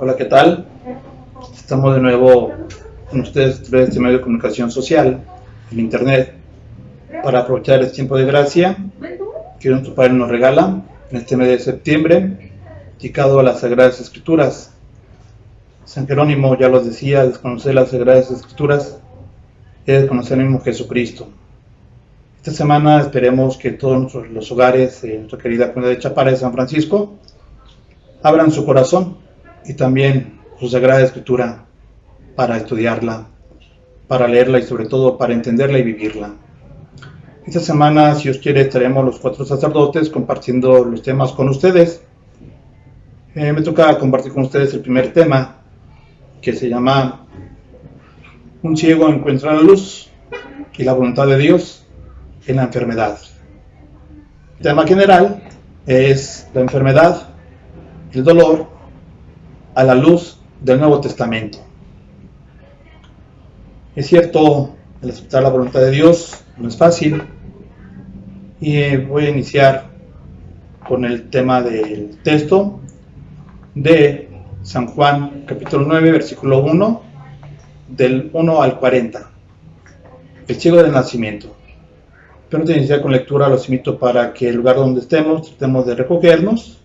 Hola, ¿qué tal? Estamos de nuevo con ustedes a través de este medio de comunicación social, el internet, para aprovechar este tiempo de gracia que nuestro Padre nos regala en este mes de septiembre, dedicado a las Sagradas Escrituras. San Jerónimo ya los decía: desconocer las Sagradas Escrituras es desconocer al mismo Jesucristo. Esta semana esperemos que todos los hogares de nuestra querida comunidad de Chapala de San Francisco abran su corazón y también su Sagrada Escritura para estudiarla, para leerla y sobre todo para entenderla y vivirla. Esta semana, si Dios quiere, estaremos los 4 sacerdotes compartiendo los temas con ustedes. Me toca compartir con ustedes el primer tema, que se llama Un ciego encuentra la luz y la voluntad de Dios en la enfermedad. El tema general es la enfermedad, el dolor, a la luz del Nuevo Testamento. Es cierto, el aceptar la voluntad de Dios no es fácil, y voy a iniciar con el tema del texto de San Juan, capítulo 9, versículo 1, del 1 al 40. El ciego de nacimiento. Pero antes de iniciar con lectura, los invito para que el lugar donde estemos tratemos de recogernos,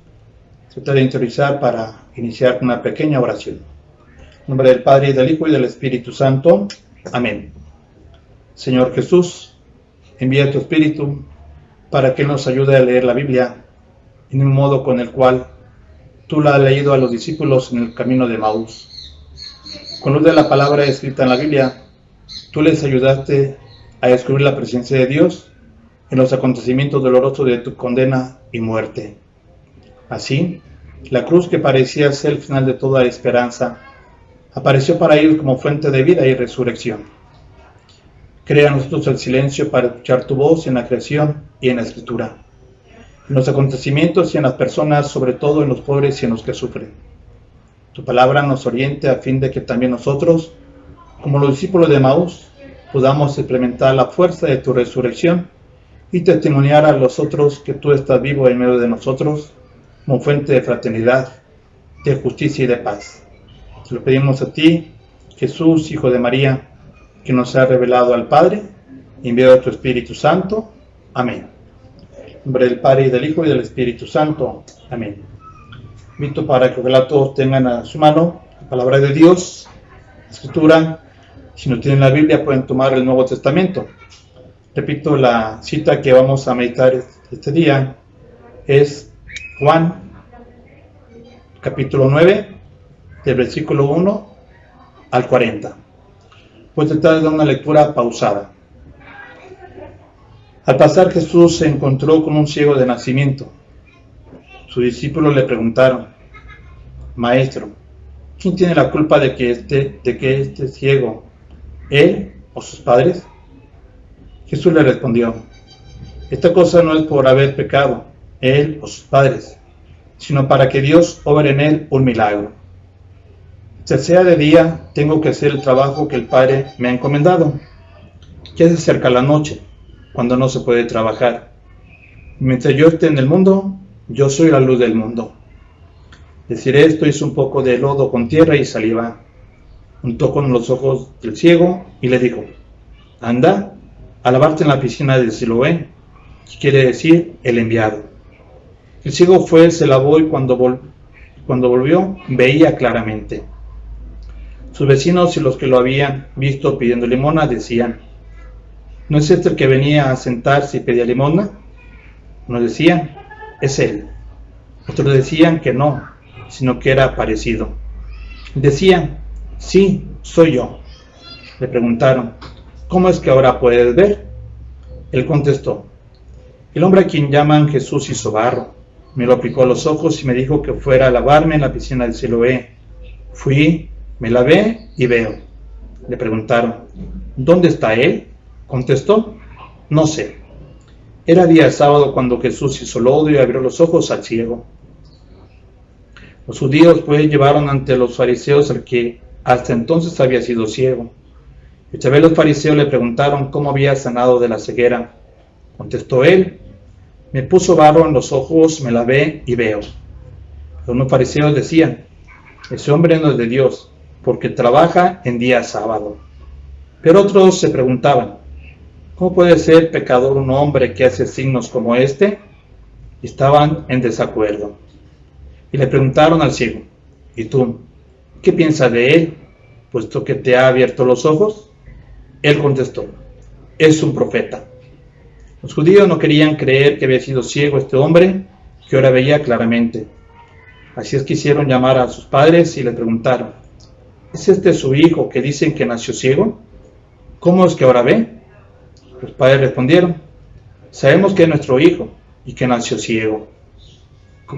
tratar de interiorizar para iniciar una pequeña oración. En nombre del Padre, y del Hijo, y del Espíritu Santo. Amén. Señor Jesús, envía tu Espíritu para que nos ayude a leer la Biblia en un modo con el cual tú la has leído a los discípulos en el camino de Emaús. Con luz de la palabra escrita en la Biblia, tú les ayudaste a descubrir la presencia de Dios en los acontecimientos dolorosos de tu condena y muerte. Así, la cruz, que parecía ser el final de toda esperanza, apareció para ellos como fuente de vida y resurrección. Crea en nosotros el silencio para escuchar tu voz en la creación y en la escritura, en los acontecimientos y en las personas, sobre todo en los pobres y en los que sufren. Tu palabra nos oriente a fin de que también nosotros, como los discípulos de Emaús, podamos experimentar la fuerza de tu resurrección y testimoniar a los otros que tú estás vivo en medio de nosotros, como fuente de fraternidad, de justicia y de paz. Te lo pedimos a ti, Jesús, Hijo de María, que nos ha revelado al Padre, y enviado a tu Espíritu Santo. Amén. En nombre del Padre, y del Hijo, y del Espíritu Santo. Amén. Invito para que ojalá todos tengan a su mano la palabra de Dios, la Escritura. Si no tienen la Biblia, pueden tomar el Nuevo Testamento. Repito, la cita que vamos a meditar este día es Juan, capítulo 9, del versículo 1 al 40. Voy a tratar de dar una lectura pausada. Al pasar, Jesús se encontró con un ciego de nacimiento. Sus discípulos le preguntaron: Maestro, ¿quién tiene la culpa de que esté ciego, él o sus padres? Jesús le respondió: esta cosa no es por haber pecado él o sus padres, sino para que Dios obre en él un milagro. Si sea de día, tengo que hacer el trabajo que el Padre me ha encomendado. Ya se acerca la noche, cuando no se puede trabajar. Mientras yo esté en el mundo, yo soy la luz del mundo. Decir esto, hizo un poco de lodo con tierra y saliva, untó con los ojos del ciego y le dijo: anda a lavarte en la piscina de Siloé, que quiere decir el enviado. El ciego fue, se lavó, y cuando volvió, veía claramente. Sus vecinos y los que lo habían visto pidiendo limosna decían: ¿no es este el que venía a sentarse y pedía limosna? Unos decían: es él. Otros decían que no, sino que era parecido. Decían: sí, soy yo. Le preguntaron: ¿cómo es que ahora puedes ver? Él contestó: el hombre a quien llaman Jesús hizo barro, me lo aplicó a los ojos y me dijo que fuera a lavarme en la piscina de Siloé. Fui, me lavé y veo. Le preguntaron: ¿dónde está él? Contestó: no sé. Era día sábado cuando Jesús hizo lodo y abrió los ojos al ciego. Los judíos pues llevaron ante los fariseos al que hasta entonces había sido ciego. Y otra vez los fariseos le preguntaron cómo había sanado de la ceguera. Contestó él: me puso barro en los ojos, me lavé y veo. Los no fariseos decían: ese hombre no es de Dios, porque trabaja en día sábado. Pero otros se preguntaban, ¿cómo puede ser pecador un hombre que hace signos como este? Y estaban en desacuerdo. Y le preguntaron al ciego, ¿y tú, qué piensas de él, puesto que te ha abierto los ojos? Él contestó, es un profeta. Los judíos no querían creer que había sido ciego este hombre, que ahora veía claramente. Así es que hicieron llamar a sus padres y le preguntaron, ¿es este su hijo que dicen que nació ciego? ¿Cómo es que ahora ve? Los padres respondieron, sabemos que es nuestro hijo y que nació ciego.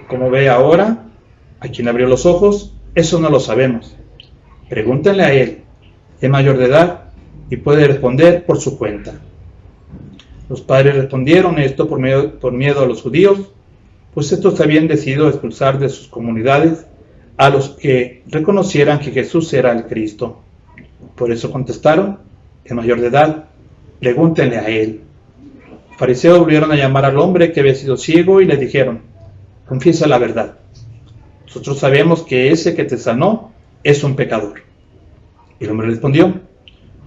Como ve ahora, a quien abrió los ojos, eso no lo sabemos. Pregúntenle a él, es mayor de edad y puede responder por su cuenta. Los padres respondieron esto por miedo a los judíos, pues estos habían decidido expulsar de sus comunidades a los que reconocieran que Jesús era el Cristo. Por eso contestaron, es mayor de edad, pregúntenle a él. Los fariseos volvieron a llamar al hombre que había sido ciego y le dijeron, confiesa la verdad. Nosotros sabemos que ese que te sanó es un pecador. Y el hombre respondió,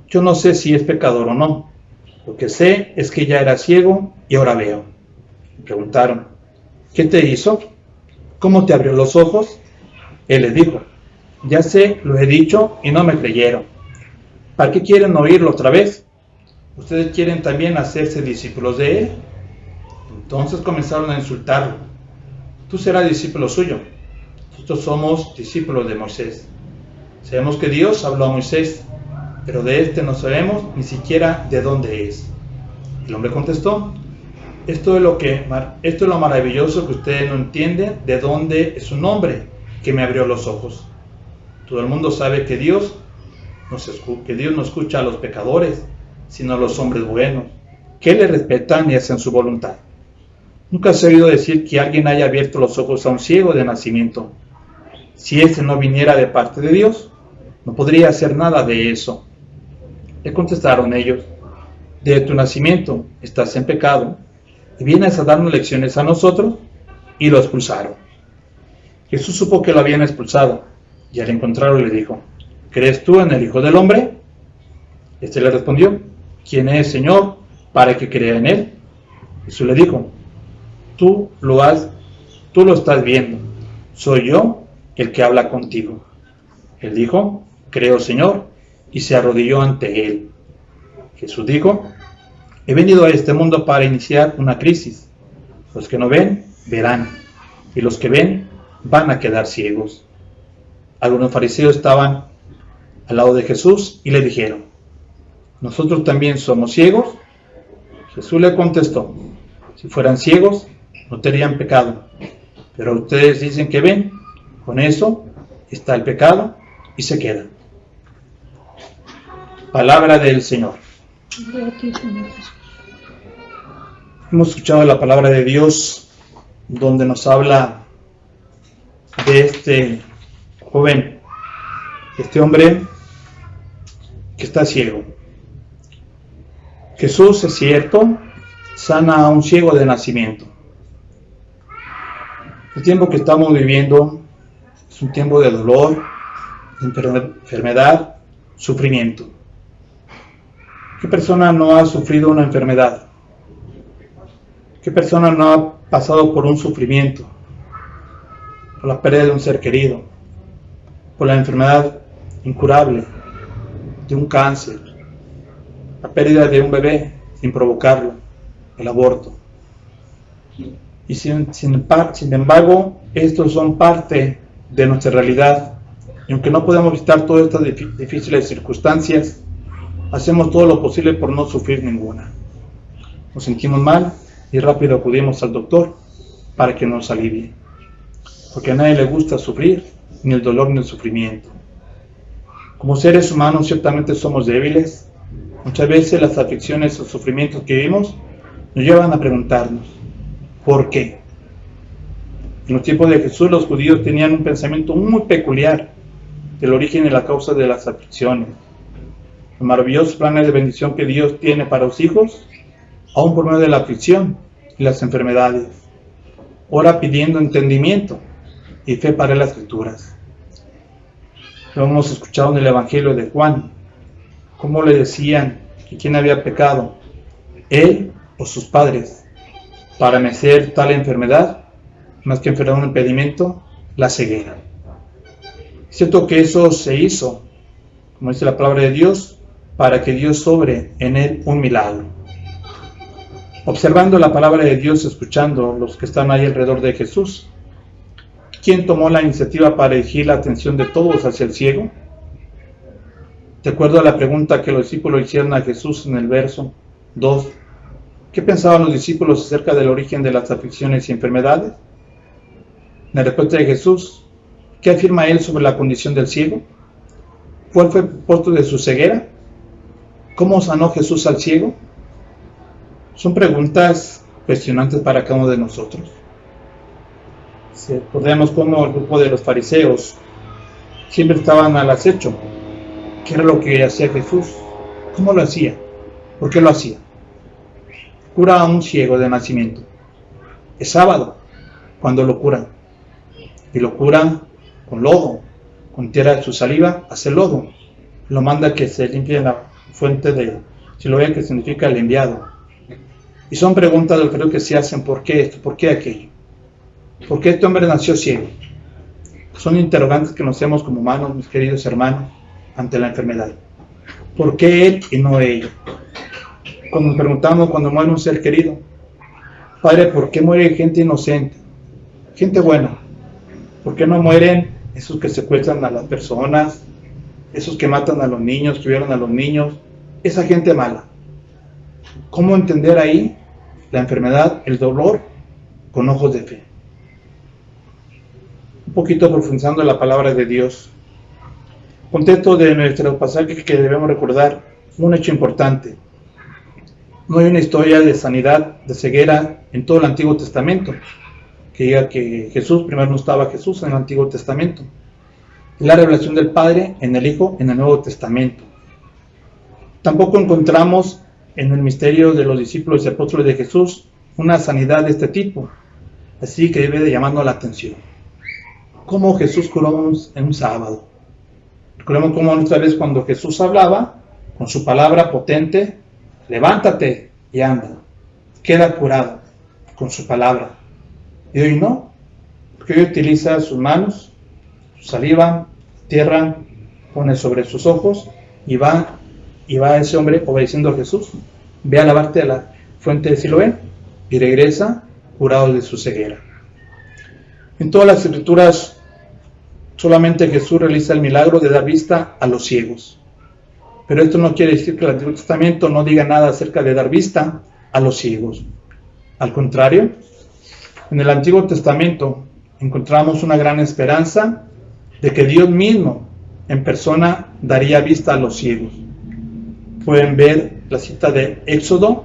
yo no sé si es pecador o no. Lo que sé es que ya era ciego y ahora veo. Le preguntaron, ¿qué te hizo? ¿Cómo te abrió los ojos? Él les dijo, ya sé, lo he dicho y no me creyeron. ¿Para qué quieren oírlo otra vez? ¿Ustedes quieren también hacerse discípulos de él? Entonces comenzaron a insultarlo. Tú serás discípulo suyo. Nosotros somos discípulos de Moisés. Sabemos que Dios habló a Moisés, pero de este no sabemos ni siquiera de dónde es. El hombre contestó, esto es lo maravilloso que ustedes no entienden de dónde es un hombre que me abrió los ojos. Todo el mundo sabe que Dios no escucha a los pecadores, sino a los hombres buenos, que le respetan y hacen su voluntad. Nunca se ha oído decir que alguien haya abierto los ojos a un ciego de nacimiento. Si éste no viniera de parte de Dios, no podría hacer nada de eso. Le contestaron ellos, de tu nacimiento estás en pecado, y vienes a darnos lecciones a nosotros, y lo expulsaron. Jesús supo que lo habían expulsado, y al encontrarlo le dijo, ¿crees tú en el Hijo del Hombre? Este le respondió, ¿quién es, Señor, para que crea en él? Jesús le dijo, tú lo estás viendo, soy yo el que habla contigo. Él dijo, creo, Señor, y se arrodilló ante él. Jesús dijo, he venido a este mundo para iniciar una crisis. Los que no ven, verán, y los que ven, van a quedar ciegos. Algunos fariseos estaban al lado de Jesús y le dijeron, ¿nosotros también somos ciegos? Jesús le contestó, si fueran ciegos, no tendrían pecado, pero ustedes dicen que ven, con eso está el pecado y se queda. Palabra del Señor. Hemos escuchado la palabra de Dios donde nos habla de este joven, este hombre que está ciego. Jesús, es cierto, sana a un ciego de nacimiento. El tiempo que estamos viviendo es un tiempo de dolor, enfermedad, sufrimiento. ¿Qué persona no ha sufrido una enfermedad? ¿Qué persona no ha pasado por un sufrimiento? Por la pérdida de un ser querido, por la enfermedad incurable, de un cáncer, la pérdida de un bebé sin provocarlo, el aborto. Y sin embargo, estos son parte de nuestra realidad. Y aunque no podemos evitar todas estas difíciles circunstancias, hacemos todo lo posible por no sufrir ninguna. Nos sentimos mal y rápido acudimos al doctor para que nos alivie. Porque a nadie le gusta sufrir, ni el dolor ni el sufrimiento. Como seres humanos ciertamente somos débiles. Muchas veces las aflicciones o sufrimientos que vivimos nos llevan a preguntarnos, ¿por qué? En los tiempos de Jesús los judíos tenían un pensamiento muy peculiar del origen y la causa de las aflicciones. Los maravillosos planes de bendición que Dios tiene para los hijos, aún por medio de la aflicción y las enfermedades. Ora pidiendo entendimiento y fe para las Escrituras. Lo hemos escuchado en el Evangelio de Juan, cómo le decían que quién había pecado, él o sus padres, para merecer tal enfermedad, más que enfermedad, un impedimento, la ceguera. Es cierto que eso se hizo, como dice la palabra de Dios, para que Dios sobre en él un milagro. Observando la palabra de Dios, escuchando los que están ahí alrededor de Jesús, ¿quién tomó la iniciativa para dirigir la atención de todos hacia el ciego? De acuerdo a la pregunta que los discípulos hicieron a Jesús en el verso 2, ¿qué pensaban los discípulos acerca del origen de las aflicciones y enfermedades? La respuesta de Jesús, ¿qué afirma él sobre la condición del ciego? ¿Cuál fue el propósito de su ceguera? ¿Cómo sanó Jesús al ciego? Son preguntas cuestionantes para cada uno de nosotros. Recordemos cómo el grupo de los fariseos siempre estaban al acecho. ¿Qué era lo que hacía Jesús? ¿Cómo lo hacía? ¿Por qué lo hacía? Cura a un ciego de nacimiento. Es sábado cuando lo curan. Y lo curan con lodo, con tierra de su saliva, hace lodo. Lo manda que se limpie en la fuente de Siloé, que significa el enviado. Y son preguntas del creo que se hacen: ¿por qué esto? ¿Por qué aquello? ¿Por qué este hombre nació ciego? Son interrogantes que nos hacemos como humanos, mis queridos hermanos, ante la enfermedad. ¿Por qué él y no ella? Cuando nos preguntamos cuando muere un ser querido: Padre, ¿por qué muere gente inocente? Gente buena. ¿Por qué no mueren esos que secuestran a las personas? Esos que matan a los niños, que violan a los niños. Esa gente mala. ¿Cómo entender ahí la enfermedad, el dolor, con ojos de fe? Un poquito profundizando la palabra de Dios. Contexto de nuestro pasaje que debemos recordar, un hecho importante. No hay una historia de sanidad, de ceguera en todo el Antiguo Testamento que diga que Jesús, primero no estaba Jesús en el Antiguo Testamento. La revelación del Padre en el Hijo en el Nuevo Testamento. Tampoco encontramos en el misterio de los discípulos y apóstoles de Jesús una sanidad de este tipo, así que debe de llamarnos la atención. ¿Cómo Jesús curó en un sábado? Recordemos cómo otra vez cuando Jesús hablaba, con su palabra potente, levántate y anda, queda curado con su palabra. Y hoy no, porque hoy utiliza sus manos, su saliva, tierra, pone sobre sus ojos y va ese hombre obedeciendo a Jesús. Ve a lavarte a la fuente de Siloé y regresa curado de su ceguera. En todas las escrituras solamente Jesús realiza el milagro de dar vista a los ciegos. Pero esto no quiere decir que el Antiguo Testamento no diga nada acerca de dar vista a los ciegos. Al contrario, en el Antiguo Testamento encontramos una gran esperanza de que Dios mismo en persona daría vista a los ciegos. Pueden ver la cita de Éxodo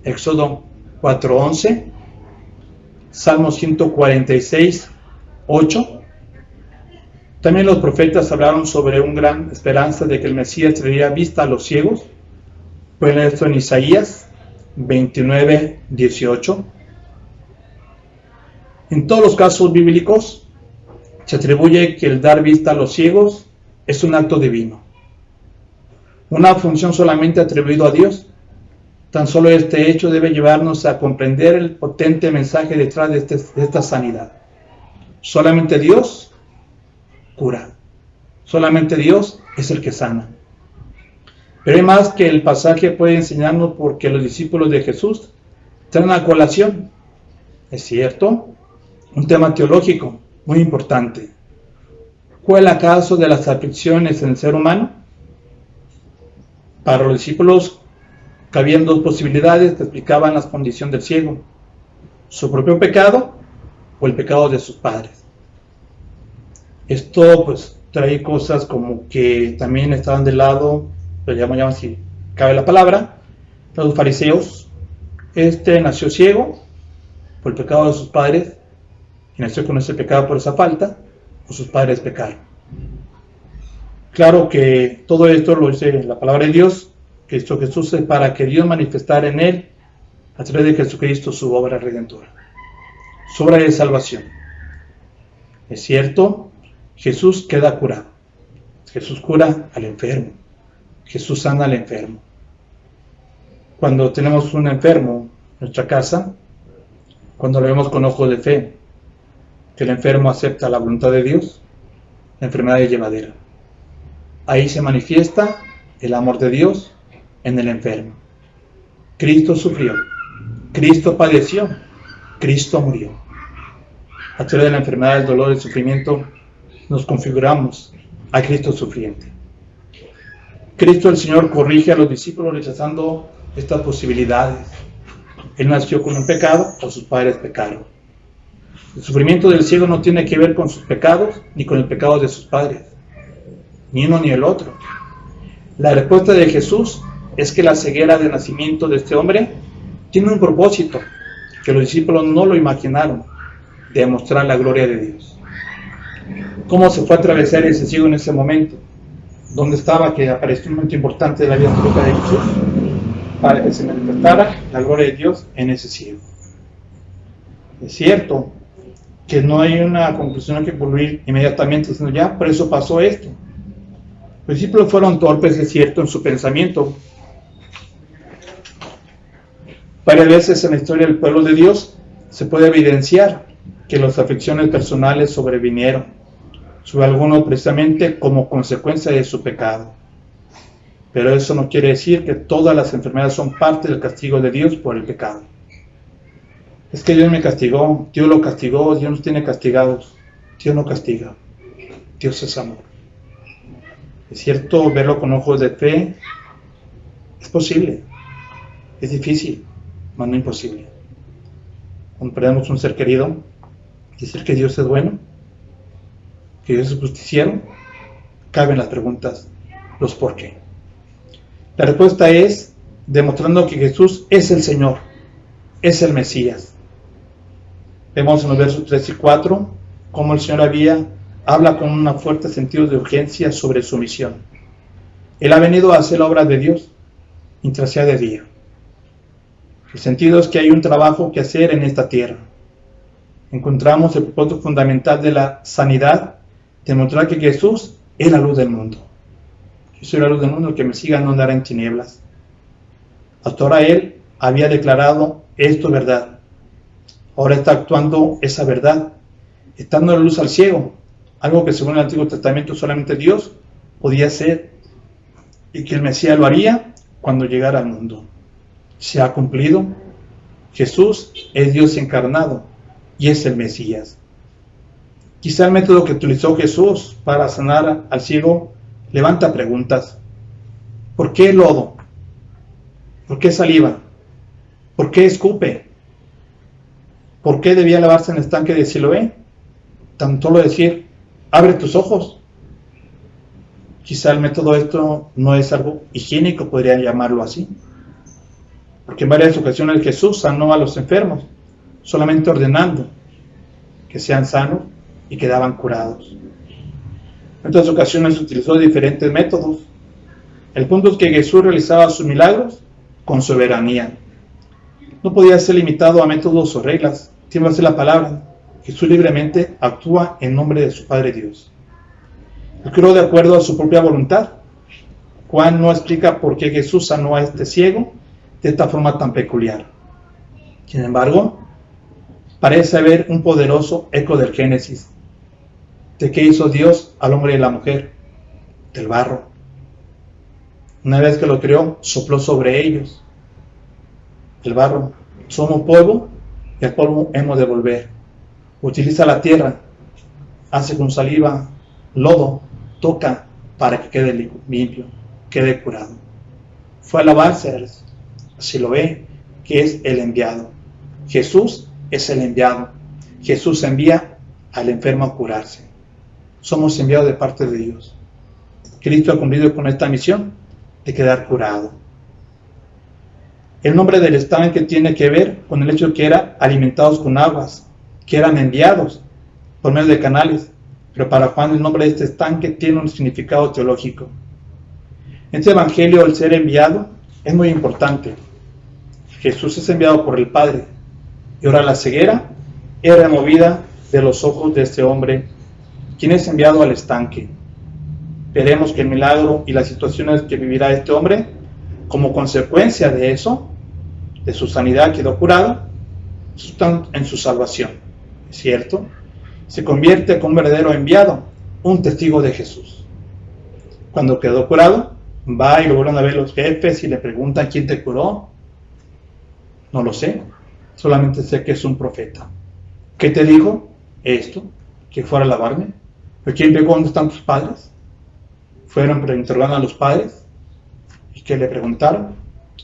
4:11, Salmo 146, 8. También los profetas hablaron sobre una gran esperanza de que el Mesías traería vista a los ciegos. Pueden leer esto en Isaías 29:18. En todos los casos bíblicos se atribuye que el dar vista a los ciegos es un acto divino, una función solamente atribuida a Dios. Tan solo este hecho debe llevarnos a comprender el potente mensaje detrás de esta sanidad. Solamente Dios cura, solamente Dios es el que sana. Pero hay más que el pasaje puede enseñarnos, porque los discípulos de Jesús traen a colación, es cierto, un tema teológico muy importante. ¿Cuál es el caso de las aflicciones en el ser humano? Para los discípulos cabían dos posibilidades que explicaban la condición del ciego: su propio pecado o el pecado de sus padres. Esto pues trae cosas como que también estaban del lado, lo llaman si cabe la palabra, los fariseos. Nació ciego por el pecado de sus padres, y nació con ese pecado por esa falta, o sus padres pecaron. Claro que todo esto lo dice la palabra de Dios, que hizo Jesús para que Dios manifestara en él, a través de Jesucristo, su obra redentora, su obra de salvación. Es cierto, Jesús queda curado. Jesús cura al enfermo. Jesús sana al enfermo. Cuando tenemos un enfermo en nuestra casa, cuando lo vemos con ojos de fe, que el enfermo acepta la voluntad de Dios, la enfermedad es llevadera. Ahí se manifiesta el amor de Dios en el enfermo. Cristo sufrió, Cristo padeció, Cristo murió. A través de la enfermedad, el dolor y el sufrimiento, nos configuramos a Cristo sufriente. Cristo el Señor corrige a los discípulos rechazando estas posibilidades. Él nació con un pecado o sus padres pecaron. El sufrimiento del ciego no tiene que ver con sus pecados ni con el pecado de sus padres, ni uno ni el otro. La respuesta de Jesús es que la ceguera de nacimiento de este hombre tiene un propósito que los discípulos no lo imaginaron, de mostrar la gloria de Dios. ¿Cómo se fue a atravesar ese ciego en ese momento? ¿Dónde estaba? Que apareció un momento importante de la vida pública de Jesús para que se manifestara la gloria de Dios en ese ciego. Es cierto que no hay una conclusión que concluir inmediatamente, sino ya, por eso pasó esto. Los discípulos fueron torpes, es cierto, en su pensamiento. Varias veces en la historia del pueblo de Dios se puede evidenciar que las aflicciones personales sobrevinieron sobre algunos precisamente como consecuencia de su pecado. Pero eso no quiere decir que todas las enfermedades son parte del castigo de Dios por el pecado. Es que Dios me castigó, Dios lo castigó, Dios nos tiene castigados. Dios no castiga, Dios es amor. Es cierto, verlo con ojos de fe es posible, es difícil, mas no imposible. Cuando perdemos un ser querido, decir que Dios es bueno, que Dios es justiciero, caben las preguntas, los por qué. La respuesta es demostrando que Jesús es el Señor, es el Mesías. Vemos en los versos 3 y 4 cómo el Señor habla con un fuerte sentido de urgencia sobre su misión. Él ha venido a hacer la obra de Dios mientras sea de día. El sentido es que hay un trabajo que hacer en esta tierra. Encontramos el propósito fundamental de la sanidad, demostrar que Jesús es la luz del mundo. Yo soy la luz del mundo, el que me siga no andará en tinieblas. Hasta ahora Él había declarado esto verdad. Ahora está actuando esa verdad, estando la luz al ciego, algo que según el Antiguo Testamento solamente Dios podía hacer y que el Mesías lo haría cuando llegara al mundo. Se ha cumplido. Jesús es Dios encarnado y es el Mesías. Quizá el método que utilizó Jesús para sanar al ciego levanta preguntas. ¿Por qué lodo? ¿Por qué saliva? ¿Por qué escupe? ¿Por qué debía lavarse en el estanque de Siloé? Tan solo decir, abre tus ojos. Quizá el método esto no es algo higiénico, podrían llamarlo así. Porque en varias ocasiones Jesús sanó a los enfermos, solamente ordenando que sean sanos y quedaban curados. En otras ocasiones utilizó diferentes métodos. El punto es que Jesús realizaba sus milagros con soberanía. No podía ser limitado a métodos o reglas. Siempre hace la palabra. Jesús libremente actúa en nombre de su Padre Dios. Él creó de acuerdo a su propia voluntad. Juan no explica por qué Jesús sanó a este ciego de esta forma tan peculiar. Sin embargo, parece haber un poderoso eco del Génesis. ¿De qué hizo Dios al hombre y la mujer? Del barro. Una vez que lo creó, sopló sobre ellos el barro. Somos polvo y al polvo hemos de volver. Utiliza la tierra, hace con saliva, lodo, toca para que quede limpio, quede curado. Fue a lavarse, así lo ve, que es el enviado. Jesús es el enviado. Jesús envía al enfermo a curarse. Somos enviados de parte de Dios. Cristo ha cumplido con esta misión de quedar curado. El nombre del estanque tiene que ver con el hecho de que eran alimentados con aguas, que eran enviados por medio de canales. Pero para Juan el nombre de este estanque tiene un significado teológico. En este evangelio el ser enviado es muy importante. Jesús es enviado por el Padre y ahora la ceguera es removida de los ojos de este hombre, quien es enviado al estanque. veremos que el milagro y las situaciones que vivirá este hombre, como consecuencia de eso, de su sanidad, quedó curado, están en su salvación, ¿cierto? Se convierte como un verdadero enviado, un testigo de Jesús. Cuando quedó curado, va y lo vuelven a ver los jefes y le preguntan quién te curó. No lo sé, solamente sé que es un profeta. ¿Qué te dijo? Esto, que fuera a lavarme. ¿Pero quién pegó? ¿Dónde están tus padres? Fueron interrogando a los padres y que le preguntaron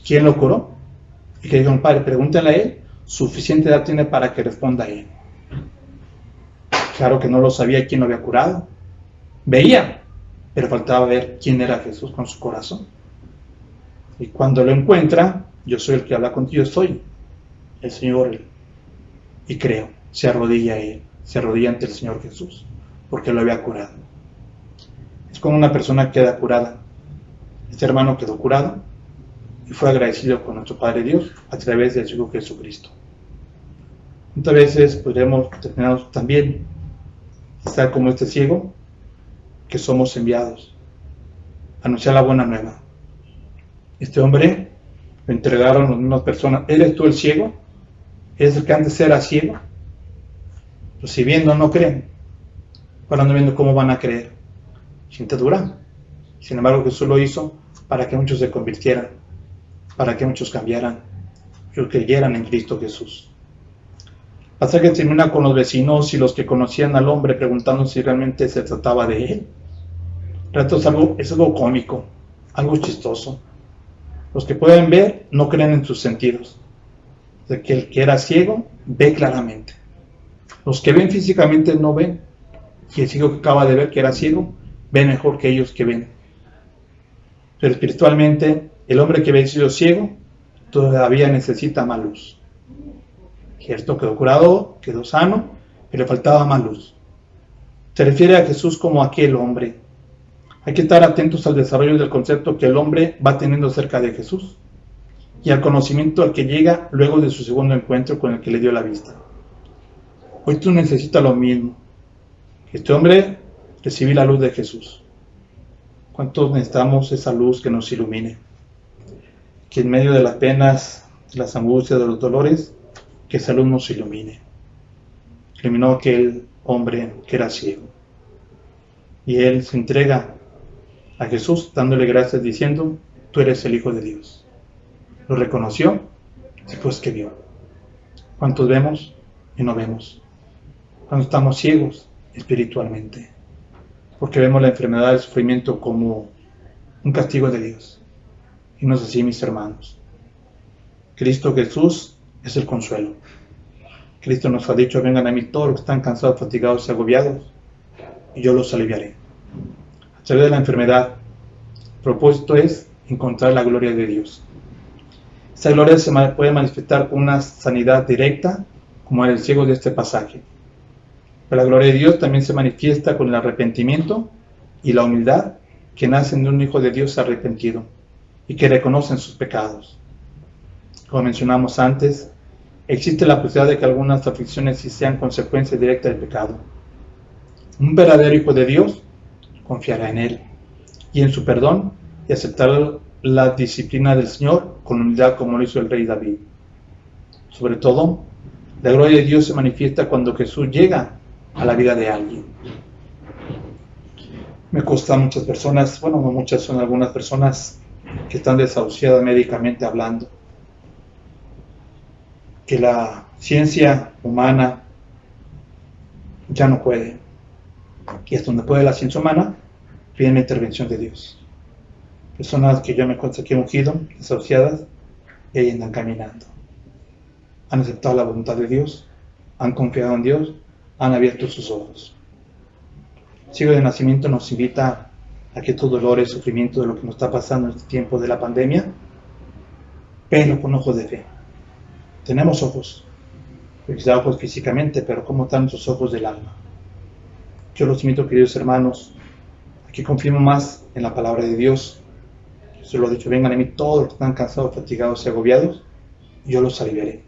quién lo curó. Y que dijeron, padre, pregúntale a él, suficiente edad tiene para que responda a él. Claro que no lo sabía quién lo había curado. Veía, pero faltaba ver quién era Jesús con su corazón. Y cuando lo encuentra, yo soy el que habla contigo, yo soy el Señor. Y creo, se arrodilla a él, se arrodilla ante el Señor Jesús, porque lo había curado. Es como una persona queda curada. Este hermano quedó curado y fue agradecido con nuestro Padre Dios a través del Hijo Jesucristo. Muchas veces podremos terminar también estar como este ciego, que somos enviados a anunciar la buena nueva. Este hombre lo entregaron las mismas personas. ¿Eres tú el ciego? ¿Eres el que antes era ciego? Pues si viendo no creen, ahora no viendo cómo van a creer. Gente dura. Sin embargo, Jesús lo hizo para que muchos se convirtieran, para que muchos cambiaran, que creyeran en Cristo Jesús. El pasaje termina con los vecinos y los que conocían al hombre preguntando si realmente se trataba de él. Esto es algo cómico, algo chistoso. Los que pueden ver no creen en sus sentidos. De que el que era ciego ve claramente. Los que ven físicamente no ven. Y el ciego que acaba de ver que era ciego ve mejor que ellos que ven. Pero espiritualmente, el hombre que había sido ciego todavía necesita más luz. Cierto, quedó curado, quedó sano, pero le faltaba más luz. Se refiere a Jesús como aquel hombre. Hay que estar atentos al desarrollo del concepto que el hombre va teniendo acerca de Jesús y al conocimiento al que llega luego de su segundo encuentro con el que le dio la vista. Hoy tú necesitas lo mismo. Este hombre recibió la luz de Jesús. ¿Cuántos necesitamos esa luz que nos ilumine? Que en medio de las penas, de las angustias, de los dolores, que esa luz nos ilumine. Iluminó a aquel hombre que era ciego. Y él se entrega a Jesús dándole gracias diciendo, tú eres el Hijo de Dios. Lo reconoció, después que vio. ¿Cuántos vemos y no vemos? Cuando estamos ciegos espiritualmente, porque vemos la enfermedad y el sufrimiento como un castigo de Dios. Y no es así, mis hermanos. Cristo Jesús es el consuelo. Cristo nos ha dicho, vengan a mí todos los que están cansados, fatigados y agobiados, y yo los aliviaré. A través de la enfermedad, el propósito es encontrar la gloria de Dios. Esa gloria se puede manifestar con una sanidad directa, como en el ciego de este pasaje. Pero la gloria de Dios también se manifiesta con el arrepentimiento y la humildad que nacen de un Hijo de Dios arrepentido y que reconocen sus pecados. Como mencionamos antes, existe la posibilidad de que algunas aflicciones sí sean consecuencia directa del pecado. Un verdadero Hijo de Dios confiará en Él y en su perdón y aceptará la disciplina del Señor con humildad como lo hizo el rey David. Sobre todo, la gloria de Dios se manifiesta cuando Jesús llega a la vida de alguien. Me consta a muchas personas, bueno, no muchas, son algunas personas que están desahuciadas médicamente hablando, que la ciencia humana ya no puede, y hasta donde puede la ciencia humana, viene la intervención de Dios. Personas que yo me consta que he ungido, desahuciadas, y ahí andan caminando. Han aceptado la voluntad de Dios, han confiado en Dios, han abierto sus ojos. El ciego de nacimiento nos invita a que estos dolores, sufrimiento de lo que nos está pasando en este tiempo de la pandemia, véanlo con ojos de fe. Tenemos ojos, quizá ojos físicamente, pero ¿cómo están nuestros ojos del alma? Yo los invito, queridos hermanos, a que confiemos más en la palabra de Dios. Jesús lo ha dicho, vengan a mí todos los que están cansados, fatigados y agobiados, y yo los aliviaré.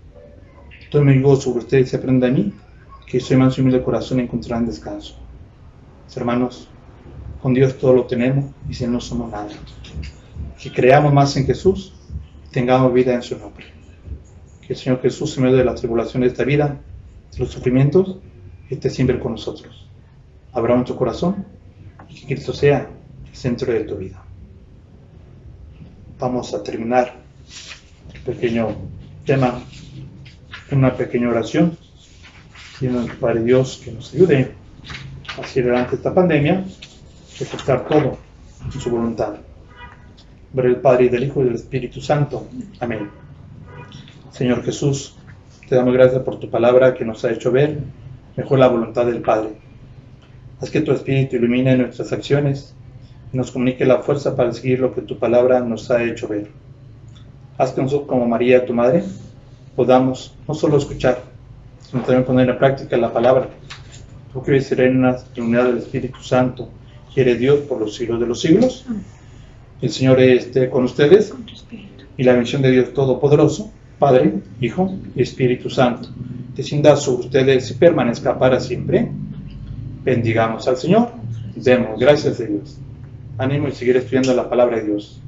Todo mi yugo sobre ustedes y aprenda de mí, que soy manso y humilde de corazón y encontrarán descanso. Mis hermanos, Con Dios todo lo tenemos y sin Él no somos nada. Que creamos más en Jesús, tengamos vida en su nombre. Que el Señor Jesús, en medio de las tribulaciones de esta vida, de los sufrimientos, esté siempre con nosotros. Abra nuestro corazón y que Cristo sea el centro de tu vida. Vamos a terminar el pequeño tema con una pequeña oración. Pidiendo al Padre Dios que nos ayude a seguir adelante esta pandemia y aceptar todo en su voluntad. En nombre del Padre, y del Hijo, y del Espíritu Santo. Amén. Señor Jesús, te damos gracias por tu palabra que nos ha hecho ver mejor la voluntad del Padre. Haz que tu Espíritu ilumine nuestras acciones y nos comunique la fuerza para seguir lo que tu palabra nos ha hecho ver. Haz que nosotros, como María, tu Madre, podamos no solo escuchar, sino también poner en práctica la palabra. Tú que vives serena en unidad del Espíritu Santo y eres Dios por los siglos de los siglos. El Señor esté con ustedes y la bendición de Dios Todopoderoso, Padre, Hijo y Espíritu Santo, descienda sobre ustedes y permanezca para siempre. Bendigamos al Señor. Demos gracias a Dios. Ánimo y seguir estudiando la palabra de Dios.